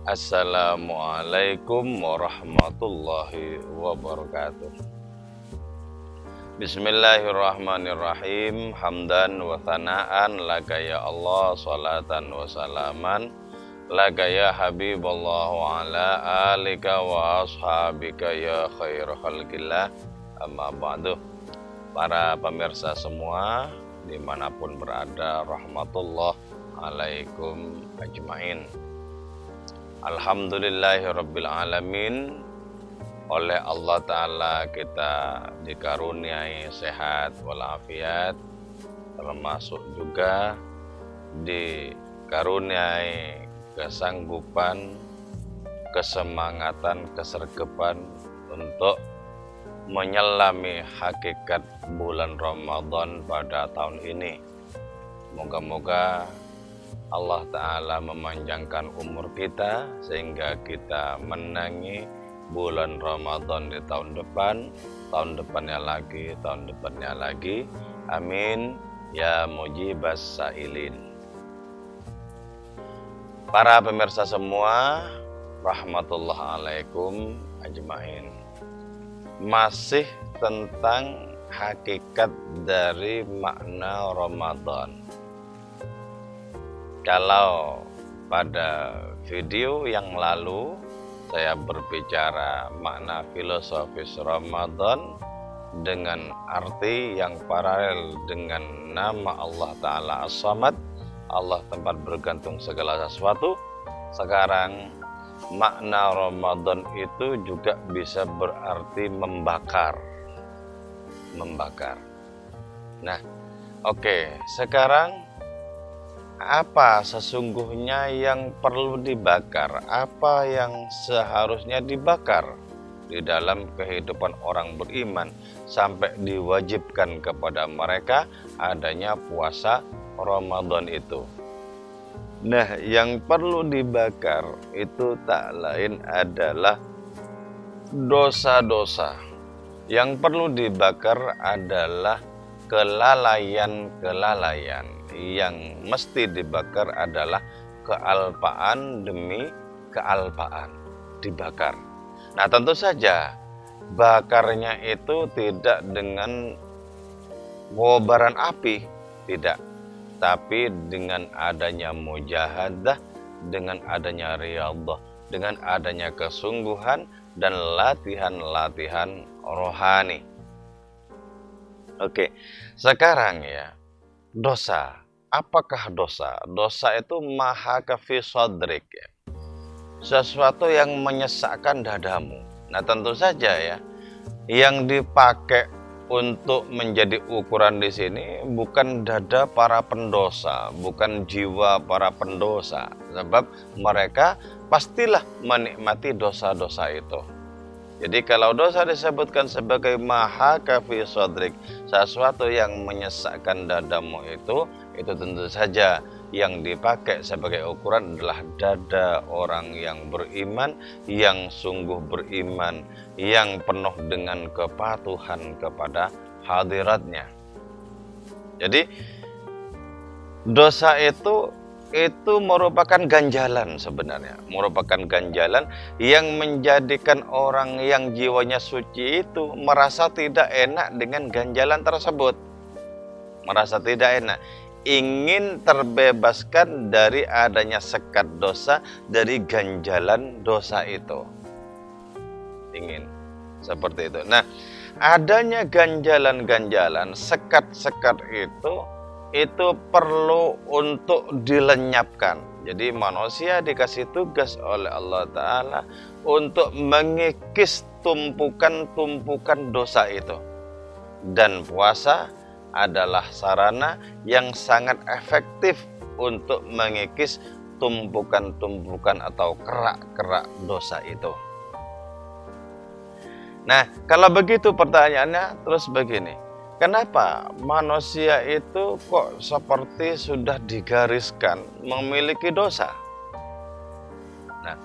Assalamualaikum warahmatullahi wabarakatuh. Bismillahirrahmanirrahim. Hamdan wa thana'an laka ya Allah, salatan wa salaman laka ya Habiballah wa ala alika wa ashabika ya khair khalqillah. Amma ba'du. Para pemirsa semua dimanapun berada, rahmatullah alaikum ajmain. Alhamdulillahirabbil alamin. Oleh Allah Ta'ala kita dikaruniai sehat walafiat, termasuk juga dikaruniai kesanggupan, kesemangatan, kesergepan untuk menyelami hakikat bulan Ramadan pada tahun ini. Moga-moga Allah Ta'ala memanjangkan umur kita sehingga kita menangi bulan Ramadan di tahun depannya lagi. Amin ya mujibas sailin. Para pemirsa semua, rahmatullah alaikum ajmain. Masih tentang hakikat dari makna Ramadan. Kalau pada video yang lalu saya berbicara makna filosofis Ramadan dengan arti yang paralel dengan nama Allah Ta'ala As-Samad, Allah tempat bergantung segala sesuatu. Sekarang makna Ramadan itu juga bisa berarti membakar. Nah, oke, sekarang apa sesungguhnya yang perlu dibakar? Apa yang seharusnya dibakar di dalam kehidupan orang beriman sampai diwajibkan kepada mereka adanya puasa Ramadan itu? Nah, yang perlu dibakar itu tak lain adalah dosa-dosa. Yang perlu dibakar adalah kelalaian-kelalaian. Yang mesti dibakar adalah kealpaan demi kealpaan, dibakar. Nah, tentu saja bakarnya itu tidak dengan kobaran api, tidak, tapi dengan adanya mujahadah, dengan adanya riyadhah, dengan adanya kesungguhan dan latihan-latihan rohani. Oke, sekarang ya, dosa. Apakah dosa? Dosa itu maha kafi sodrik, ya. Sesuatu yang menyesakkan dadamu. Nah, tentu saja ya, yang dipakai untuk menjadi ukuran di sini bukan dada para pendosa, bukan jiwa para pendosa, sebab mereka pastilah menikmati dosa-dosa itu. Jadi kalau dosa disebutkan sebagai maha kafi sodrik, sesuatu yang menyesakkan dadamu itu tentu saja yang dipakai sebagai ukuran adalah dada orang yang beriman, yang sungguh beriman, yang penuh dengan kepatuhan kepada hadiratnya. Jadi dosa itu merupakan ganjalan sebenarnya, merupakan ganjalan yang menjadikan orang yang jiwanya suci itu merasa tidak enak dengan ganjalan tersebut, merasa tidak enak, ingin terbebaskan dari adanya sekat dosa, dari ganjalan dosa itu, ingin seperti itu. Nah, adanya ganjalan-ganjalan, sekat-sekat itu perlu untuk dilenyapkan. Jadi manusia dikasih tugas oleh Allah Ta'ala untuk mengikis tumpukan-tumpukan dosa itu. Dan puasa adalah sarana yang sangat efektif untuk mengikis tumpukan-tumpukan atau kerak-kerak dosa itu. Nah, kalau begitu pertanyaannya terus begini. Kenapa manusia itu kok seperti sudah digariskan memiliki dosa? Nah,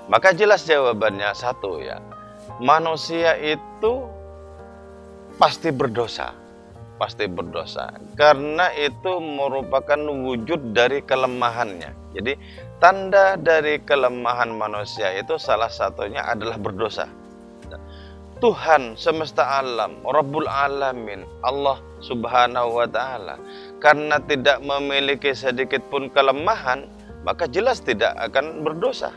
maka jelas jawabannya satu ya. Manusia itu pasti berdosa. Pasti berdosa. Karena itu merupakan wujud dari kelemahannya. Jadi tanda dari kelemahan manusia itu salah satunya adalah berdosa. Tuhan semesta alam, Rabbul Alamin, Allah Subhanahu wa Ta'ala, karena tidak memiliki sedikit pun kelemahan, maka jelas tidak akan berdosa.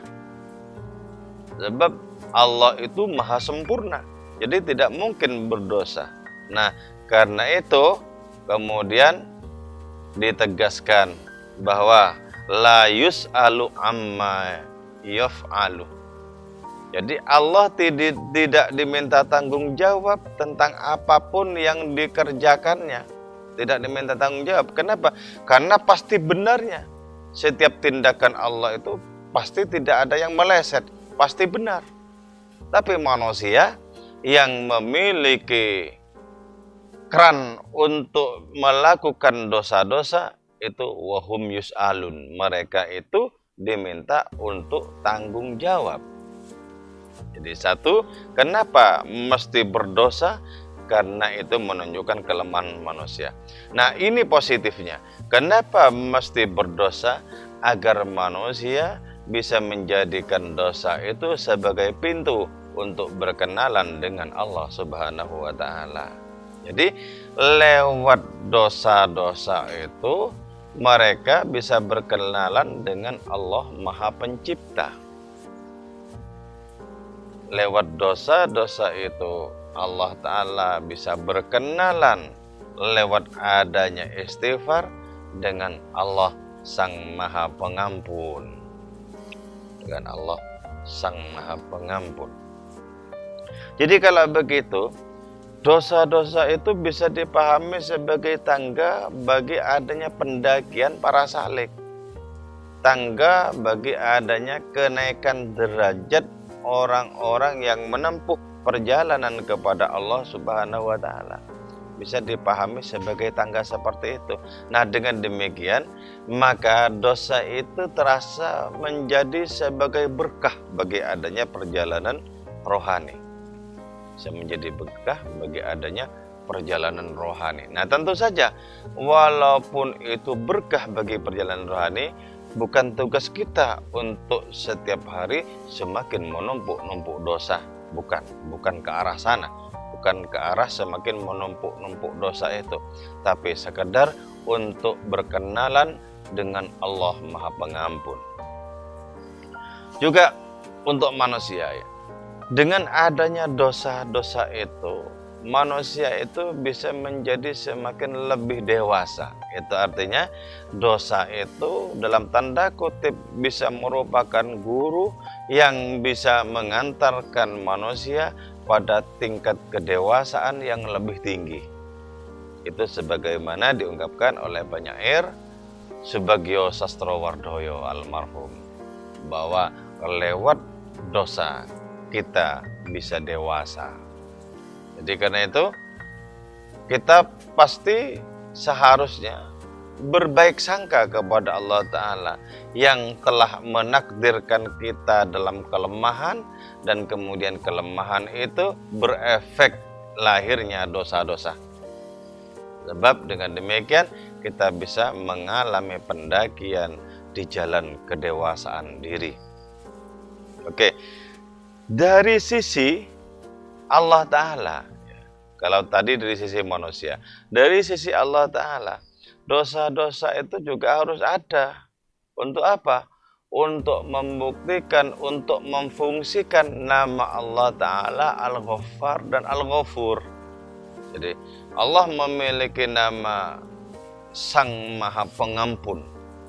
Sebab Allah itu maha sempurna, jadi tidak mungkin berdosa. Nah, karena itu kemudian ditegaskan bahwa la yus'alu amma yaf'alu. Jadi Allah tidak diminta tanggung jawab tentang apapun yang dikerjakannya. Tidak diminta tanggung jawab. Kenapa? Karena pasti benarnya. Setiap tindakan Allah itu pasti tidak ada yang meleset. Pasti benar. Tapi manusia yang memiliki keran untuk melakukan dosa-dosa itu wahum yus'alun. Mereka itu diminta untuk tanggung jawab. Jadi satu, kenapa mesti berdosa? Karena itu menunjukkan kelemahan manusia. Nah, ini positifnya. Kenapa mesti berdosa? Agar manusia bisa menjadikan dosa itu sebagai pintu untuk berkenalan dengan Allah Subhanahu wa Ta'ala. Jadi lewat dosa-dosa itu mereka bisa berkenalan dengan Allah Maha Pencipta. Lewat dosa-dosa itu Allah Ta'ala bisa berkenalan lewat adanya istighfar dengan Allah Sang Maha Pengampun. Dengan Allah Sang Maha Pengampun. Jadi kalau begitu, dosa-dosa itu bisa dipahami sebagai tangga bagi adanya pendakian para salik. Tangga bagi adanya kenaikan derajat orang-orang yang menempuh perjalanan kepada Allah Subhanahu wa Ta'ala. Bisa dipahami sebagai tangga seperti itu. Nah, dengan demikian maka dosa itu terasa menjadi sebagai berkah bagi adanya perjalanan rohani. Bisa menjadi berkah bagi adanya perjalanan rohani. Nah, tentu saja walaupun itu berkah bagi perjalanan rohani, bukan tugas kita untuk setiap hari semakin menumpuk-numpuk dosa. Bukan ke arah sana. Bukan ke arah semakin menumpuk-numpuk dosa itu. Tapi sekedar untuk berkenalan dengan Allah Maha Pengampun. Juga untuk manusia ya. Dengan adanya dosa-dosa itu, manusia itu bisa menjadi semakin lebih dewasa. Itu artinya dosa itu dalam tanda kutip bisa merupakan guru yang bisa mengantarkan manusia pada tingkat kedewasaan yang lebih tinggi. Itu sebagaimana diungkapkan oleh Penyair Subagio Sastrowardoyo almarhum, bahwa lewat dosa kita bisa dewasa. Jadi karena itu kita pasti seharusnya berbaik sangka kepada Allah Ta'ala yang telah menakdirkan kita dalam kelemahan, dan kemudian kelemahan itu berefek lahirnya dosa-dosa. Sebab dengan demikian kita bisa mengalami pendakian di jalan kedewasaan diri. Oke, dari sisi Allah Ta'ala, kalau tadi dari sisi manusia, dari sisi Allah Ta'ala, dosa-dosa itu juga harus ada. Untuk apa? Untuk membuktikan, untuk memfungsikan nama Allah Ta'ala Al-Ghaffar dan Al-Ghafur. Jadi Allah memiliki nama Sang Maha Pengampun.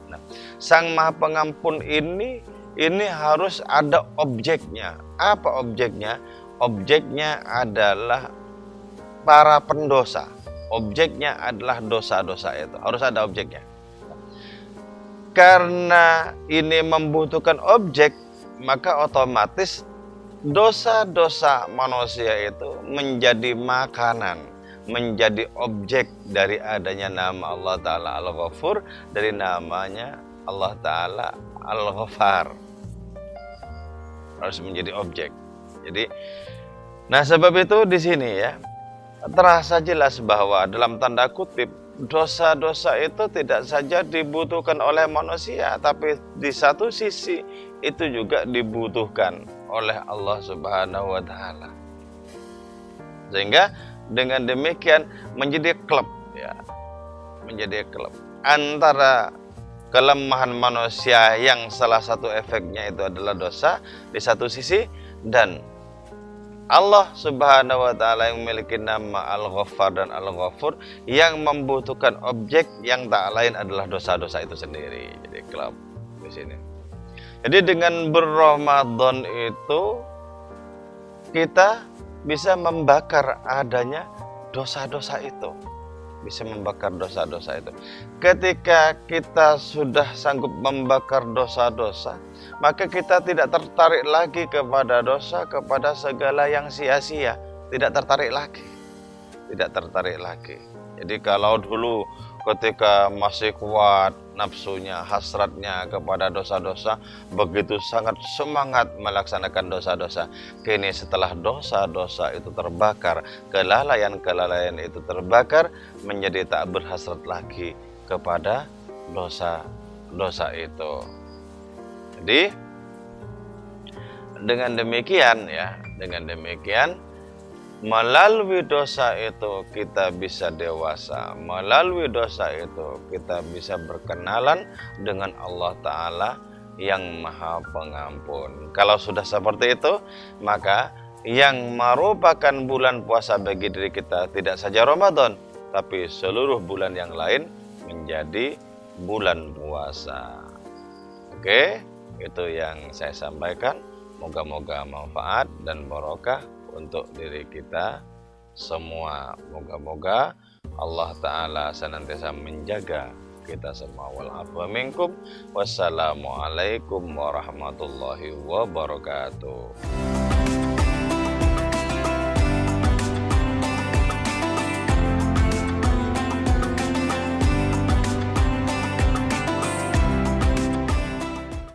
Nah, Sang Maha Pengampun ini harus ada objeknya. Apa objeknya? Objeknya adalah para pendosa. Objeknya adalah dosa-dosa itu. Harus ada objeknya. Karena ini membutuhkan objek, maka otomatis dosa-dosa manusia itu menjadi makanan, menjadi objek dari adanya nama Allah Ta'ala Al-Ghafur, dari namanya Allah Ta'ala Al-Ghaffar. Harus menjadi objek. Jadi, nah sebab itu di sini ya terasa jelas bahwa dalam tanda kutip dosa-dosa itu tidak saja dibutuhkan oleh manusia, tapi di satu sisi itu juga dibutuhkan oleh Allah Subhanahu wa taala. Sehingga dengan demikian menjadi klub ya. Menjadi klub antara kelemahan manusia yang salah satu efeknya itu adalah dosa di satu sisi, dan Allah Subhanahu wa taala yang memiliki nama Al-Ghaffar dan Al-Ghafur yang membutuhkan objek yang tak lain adalah dosa-dosa itu sendiri. Jadi klub di sini. Jadi dengan berRamadan itu kita bisa membakar adanya dosa-dosa itu. Bisa membakar dosa-dosa itu. Ketika kita sudah sanggup membakar dosa-dosa, maka kita tidak tertarik lagi kepada dosa, kepada segala yang sia-sia. Tidak tertarik lagi. Tidak tertarik lagi. Jadi kalau dulu ketika masih kuat nafsunya, hasratnya kepada dosa-dosa, begitu sangat semangat melaksanakan dosa-dosa. Kini setelah dosa-dosa itu terbakar, kelalaian-kelalaian itu terbakar, menjadi tak berhasrat lagi kepada dosa-dosa itu. Jadi dengan demikian ya, dengan demikian melalui dosa itu kita bisa dewasa. Melalui dosa itu kita bisa berkenalan dengan Allah Ta'ala yang Maha Pengampun. Kalau sudah seperti itu, maka yang merupakan bulan puasa bagi diri kita tidak saja Ramadan, tapi seluruh bulan yang lain menjadi bulan puasa. Oke, itu yang saya sampaikan. Moga-moga manfaat dan barokah untuk diri kita semua. Moga-moga Allah Ta'ala senantiasa menjaga kita semua. Wal afwa minkum. Wassalamualaikum warahmatullahi wabarakatuh.